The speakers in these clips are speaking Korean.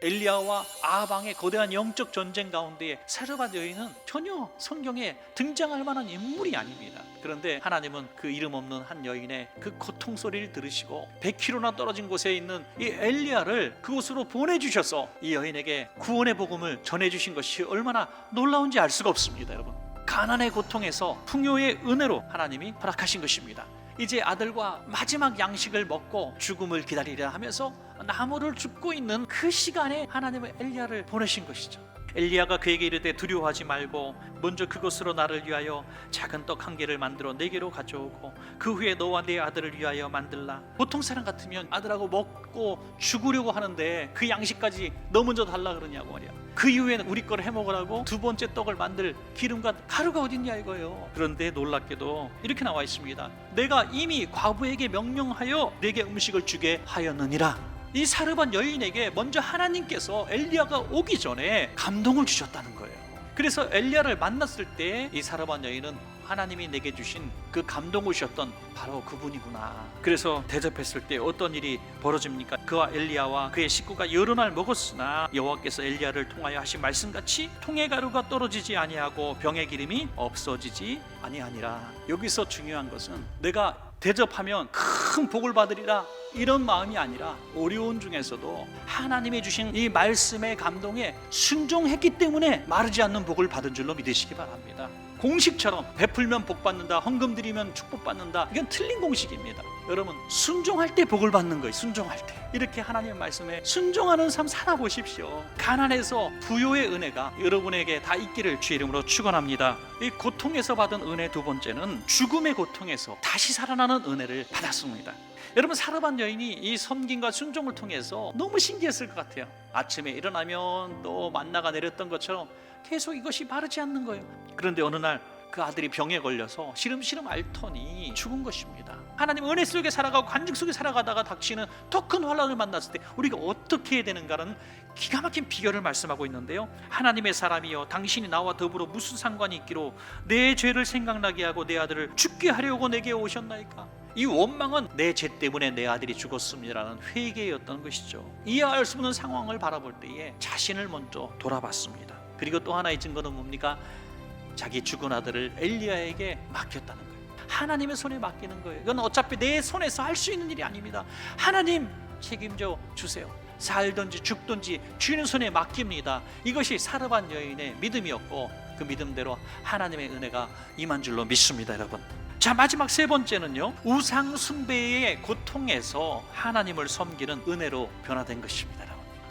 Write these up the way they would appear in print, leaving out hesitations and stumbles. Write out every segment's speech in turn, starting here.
엘리야와 아방의 거대한 영적 전쟁 가운데에 사르밧 여인은 전혀 성경에 등장할 만한 인물이 아닙니다. 그런데 하나님은 그 이름 없는 한 여인의 그 고통 소리를 들으시고 100km나 떨어진 곳에 있는 이 엘리야를 그곳으로 보내주셔서 이 여인에게 구원의 복음을 전해주신 것이 얼마나 놀라운지 알 수가 없습니다. 여러분, 가난의 고통에서 풍요의 은혜로 하나님이 허락하신 것입니다. 이제 아들과 마지막 양식을 먹고 죽음을 기다리려 하면서 나무를 줍고 있는 그 시간에 하나님은 엘리야를 보내신 것이죠. 엘리야가 그에게 이르되 두려워하지 말고 먼저 그것으로 나를 위하여 작은 떡 한 개를 만들어 내게로 가져오고 그 후에 너와 네 아들을 위하여 만들라. 보통 사람 같으면 아들하고 먹고 죽으려고 하는데 그 양식까지 너 먼저 달라 그러냐고 말이야. 그 이후에는 우리 거를 해먹으라고 두 번째 떡을 만들 기름과 가루가 어딨냐 이거예요. 그런데 놀랍게도 이렇게 나와 있습니다. 내가 이미 과부에게 명령하여 내게 음식을 주게 하였느니라. 이 사르밧 여인에게 먼저 하나님께서 엘리야가 오기 전에 감동을 주셨다는 거예요. 그래서 엘리야를 만났을 때 이 사르밧 여인은 하나님이 내게 주신 그 감동을 주셨던 바로 그분이구나. 그래서 대접했을 때 어떤 일이 벌어집니까? 그와 엘리야와 그의 식구가 여러 날 먹었으나 여호와께서 엘리야를 통하여 하신 말씀같이 통의 가루가 떨어지지 아니하고 병의 기름이 없어지지 아니하니라. 여기서 중요한 것은 내가 대접하면 큰 복을 받으리라 이런 마음이 아니라 어려운 중에서도 하나님이 주신 이 말씀의 감동에 순종했기 때문에 마르지 않는 복을 받은 줄로 믿으시기 바랍니다. 공식처럼 베풀면 복 받는다, 헌금 드리면 축복 받는다, 이건 틀린 공식입니다. 여러분, 순종할 때 복을 받는 거예요. 순종할 때 이렇게 하나님의 말씀에 순종하는 삶 살아보십시오. 가난해서 부요의 은혜가 여러분에게 다 있기를 주의 이름으로 축원합니다. 이 고통에서 받은 은혜 두 번째는 죽음의 고통에서 다시 살아나는 은혜를 받았습니다. 여러분, 사르밧 여인이 이 섬김과 순종을 통해서 너무 신기했을 것 같아요. 아침에 일어나면 또 만나가 내렸던 것처럼 계속 이것이 마르지 않는 거예요. 그런데 어느 날 그 아들이 병에 걸려서 시름시름 앓더니 죽은 것입니다. 하나님 은혜 속에 살아가고 간증 속에 살아가다가 닥치는 더 큰 환난을 만났을 때 우리가 어떻게 해야 되는가라는 기가 막힌 비결을 말씀하고 있는데요. 하나님의 사람이여, 당신이 나와 더불어 무슨 상관이 있기로 내 죄를 생각나게 하고 내 아들을 죽게 하려고 내게 오셨나이까? 이 원망은 내 죄 때문에 내 아들이 죽었습니다라는 회개였던 것이죠. 이해할 수 없는 상황을 바라볼 때에 자신을 먼저 돌아봤습니다. 그리고 또 하나의 증거는 뭡니까? 자기 죽은 아들을 엘리야에게 맡겼다는 거예요. 하나님의 손에 맡기는 거예요. 이건 어차피 내 손에서 할 수 있는 일이 아닙니다. 하나님 책임져 주세요. 살든지 죽든지 주님 손에 맡깁니다. 이것이 사르밧 여인의 믿음이었고 그 믿음대로 하나님의 은혜가 임한 줄로 믿습니다. 여러분, 자, 마지막 세 번째는요, 우상 숭배의 고통에서 하나님을 섬기는 은혜로 변화된 것입니다.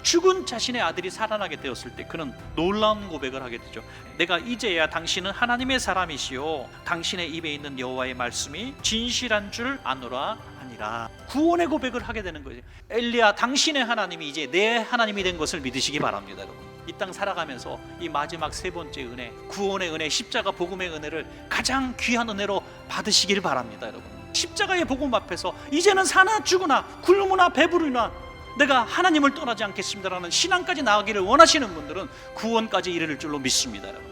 죽은 자신의 아들이 살아나게 되었을 때 그는 놀라운 고백을 하게 되죠. 내가 이제야 당신은 하나님의 사람이시오, 당신의 입에 있는 여호와의 말씀이 진실한 줄 아노라 하니라. 구원의 고백을 하게 되는 거죠. 엘리야, 당신의 하나님이 이제 내 하나님이 된 것을 믿으시기 바랍니다. 여러분, 이 땅 살아가면서 이 마지막 세 번째 은혜, 구원의 은혜, 십자가 복음의 은혜를 가장 귀한 은혜로 받으시길 바랍니다. 여러분, 십자가의 복음 앞에서 이제는 사나 죽으나 굶으나 배부르나 내가 하나님을 떠나지 않겠습니다라는 신앙까지 나아가기를 원하시는 분들은 구원까지 이르를 줄로 믿습니다. 여러분,